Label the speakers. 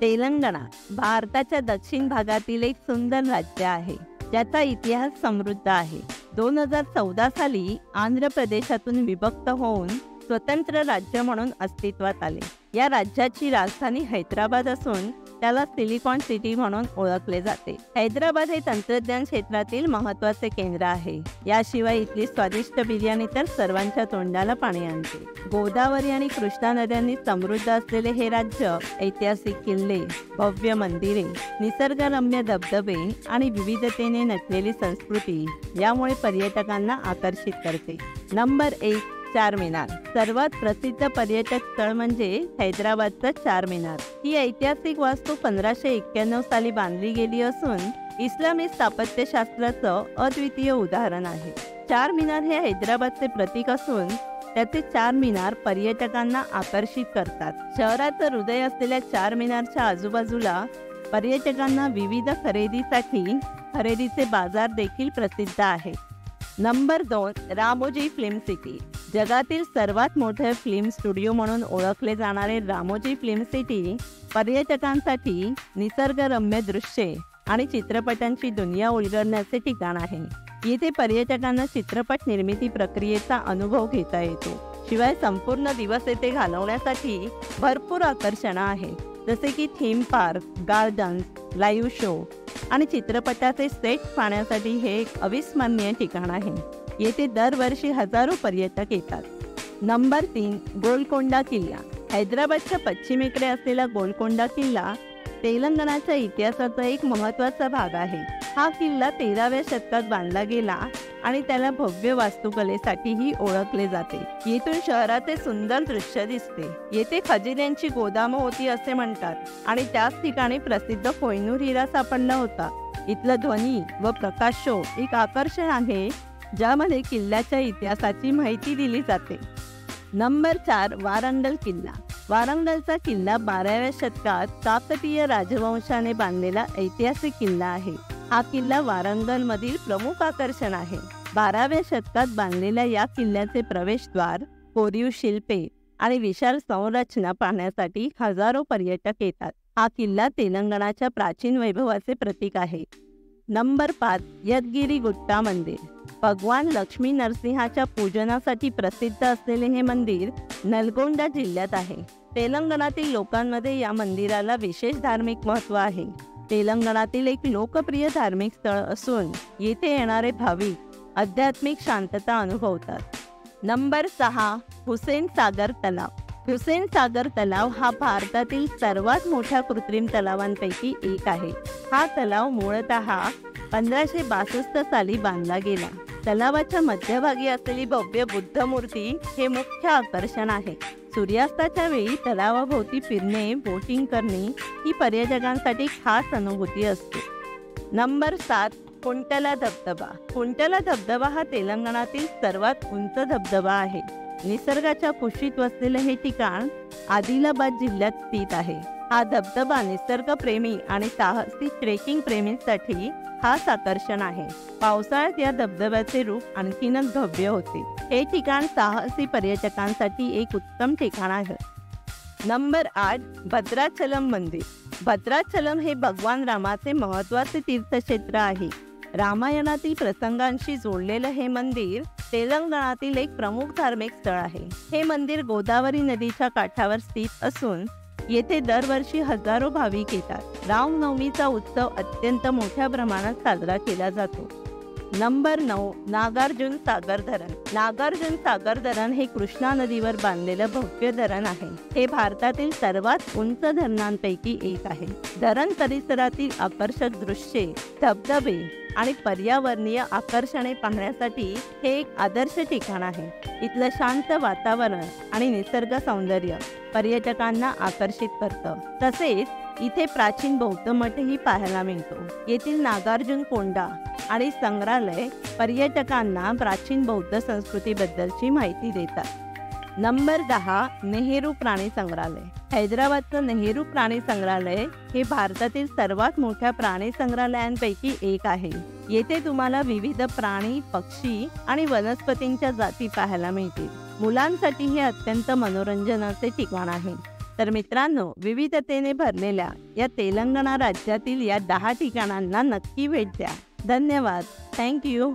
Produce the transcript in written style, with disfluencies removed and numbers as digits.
Speaker 1: तेलंगणा भारताच्या दक्षिण भागातील एक सुंदर राज्य आहे, ज्याचा इतिहास समृद्ध आहे. 2014 साली आंध्र प्रदेशातून विभक्त होऊन स्वतंत्र राज्य म्हणून अस्तित्वात आले. या राज्याची राजधानी हैदराबाद असून त्याला सिलिकॉन सिटी म्हणून ओळखले जाते. हैदराबाद हे तंत्रज्ञान क्षेत्रातील महत्त्वाचे केंद्र आहे. याशिवाय इथली स्वादिष्ट बिर्याणी तर सर्वांच्या तोंडाला पाणी आणते. गोदावरी आणि कृष्णा नद्यांनी समृद्ध असलेले हे राज्य ऐतिहासिक किल्ले, भव्य मंदिरे, निसर्गरम्य धबधबे आणि विविधतेने नटलेली संस्कृती यामुळे पर्यटकांना आकर्षित करते. नंबर 1, चारमिनार. सर्वात प्रसिद्ध पर्यटक स्थळ म्हणजे हैदराबादचा चारमिनार. ही ऐतिहासिक वास्तू 1591 साली बांधली गेली असून इस्लामी स्थापत्यशास्त्राचं अद्वितीय उदाहरण आहे. चारमिनार हे हैदराबादचे प्रतीक असून त्याचे चारमिनार पर्यटकांना आकर्षित करतात. शहराचं हृदय असलेल्या चारमिनारच्या आजूबाजूला पर्यटकांना विविध खरेदीचे बाजार देखील प्रसिद्ध आहेत. Number 2, Ramoji film city. जगातील सर्वात मोठे फिल्म स्टुडिओ म्हणून ओळखले जाणारे रामोजी फिल्म सिटी पर्यटकांसाठी निसर्गरम्य दृश्ये आणि चित्रपटांची दुनिया उलगडण्याचे ठिकाण आहे. येथे पर्यटकांना चित्रपट निर्मिती प्रक्रियेचा अनुभव घेता येतो. शिवाय संपूर्ण दिवस येथे घालवण्यासाठी भरपूर आकर्षणं आहेत, जसे की theme park, gardens, live show आणि चित्रपटाचे सेट पाहण्यासाठी हे एक अविस्मरणीय ठिकाण आहे. येथे दरवर्षी हजारो पर्यटक येतात. नंबर 3, गोलकोंडा किल्ला. हैदराबादच्या पश्चिमेकडे असलेला गोलकोंडा किल्ला तेलंगणाच्या इतिहासाचा एक महत्त्वाचा भाग आहे. हा किल्ला 13व्या शतकात बांधला गेला आणि त्याला भव्य वास्तुकलेसाठीही ओळखले जाते. येथून शहराचे सुंदर दृश्य दिसते. येथे खजिन्यांची गोदामं होती असे म्हणतात आणि त्याच ठिकाणी प्रसिद्ध कोहिनूर हिरा सापडला होता. इथलं ध्वनी व प्रकाश शो एक आकर्षण आहे, ज्यामध्ये किल्ल्याच्या इतिहासाची माहिती दिली जाते. नंबर 4, वारंगल किल्ला. वारंगलचा किल्ला 12व्या शतकात काकतीय राजवंशाने बांधलेला ऐतिहासिक किल्ला आहे. हा किल्ला वारंगलमधील प्रमुख आकर्षण आहे. 12व्या शतकात बांधलेल्या या किल्ल्याचे प्रवेशद्वार, कोरीव शिल्पे आणि विशाल संरचना पाहण्यासाठी हजारो पर्यटक येतात. हा किल्ला तेलंगणाच्या प्राचीन वैभवाचे प्रतीक आहे. नंबर 5, यदगिरी गुट्टा मंदिर. भगवान लक्ष्मी नरसिंहाच्या पूजनासाठी प्रसिद्ध असलेले हे मंदिर नलगोंडा जिल्ह्यात आहे. तेलंगणातील लोकांमध्ये या मंदिराला विशेष धार्मिक महत्त्व आहे. तेलंगणातील एक लोकप्रिय धार्मिक स्थळ असून येथे येणारे भाविक आध्यात्मिक शांतता अनुभवतात. नंबर 6, हुसेन सागर तलाव. हुसेन सागर तलाव हा भारतातील सर्वात मोठ्या कृत्रिम तलावांपैकी एक आहे. हा तलाव मूळतः 1562 साली बांधला गेला. तलावाच्या मध्यभागी असलेली भव्य बुद्ध मूर्ती हे मुख्य आकर्षण आहे. सूर्यास्ताच्या वेळी तलावाभोवती फिरणे, बोटिंग करणे ही पर्यटकांसाठी खास अनुभूती असते. नंबर 7, कुंटला धबधबा. कुंटला धबधबा हा तेलंगणातील सर्वात उंच धबधबा आहे. निसर्गाच्या कुशीत वसलेले हे ठिकाण आदिलाबाद जिल्ह्यात स्थित आहे. हा धबधबा निसर्गप्रेमी आणि साहसी ट्रेकिंग प्रेमींसाठी खास आकर्षण आहे. पावसाळ्यात या धबधब्याचे रूप आणखीनच भव्य होते. हे ठिकाण साहसी पर्यटकांसाठी एक उत्तम ठिकाण आहे. नंबर 8, भद्राचलम मंदिर. भद्राचलम हे भगवान रामाचे महत्त्वाचे तीर्थक्षेत्र आहे. रामायणातील प्रसंगांशी जोडलेलं हे मंदिर तेलंगणातील एक प्रमुख धार्मिक स्थळ आहे. हे मंदिर गोदावरी नदीच्या काठावर स्थित असून येथे दरवर्षी हजारो भाविक येतात. रामनवमीचा उत्सव अत्यंत मोठ्या प्रमाणात साजरा केला जातो. नंबर 9, नागार्जुन सागर धरण. नागार्जुन सागर धरण हे कृष्णा नदीवर बांधलेलं भव्य धरण आहे. हे भारतातील सर्वात उंच धरणांपैकी एक आहे. धरण परिसरातील आकर्षक दृश्ये, धबधबे आणि पर्यावरणीय आकर्षणे पाहण्यासाठी हे एक आदर्श ठिकाण आहे. इथलं शांत वातावरण आणि निसर्ग सौंदर्य पर्यटकांना आकर्षित करतं. तसेच इथे प्राचीन बौद्ध मठही पाहायला मिळतो. येथील नागार्जुन कोंडा आणि संग्रहालय पर्यटकांना प्राचीन बौद्ध संस्कृतीबद्दलची माहिती देतात. नंबर 10, नेहरू प्राणी संग्रहालय. हैदराबादचं नेहरू प्राणी संग्रहालय हे भारतातील सर्वात मोठ्या प्राणी संग्रहालयांपैकी एक आहे. येथे तुम्हाला विविध प्राणी, पक्षी आणि वनस्पतींच्या जाती पाहायला मिळतील. मुलांसाठी हे अत्यंत मनोरंजनाचे ठिकाण आहे. तर मित्रांनो, विविधतेने भरलेल्या या तेलंगणा राज्यातील या 10 ठिकाणांना नक्की भेट द्या. धन्यवाद. थँक्यू.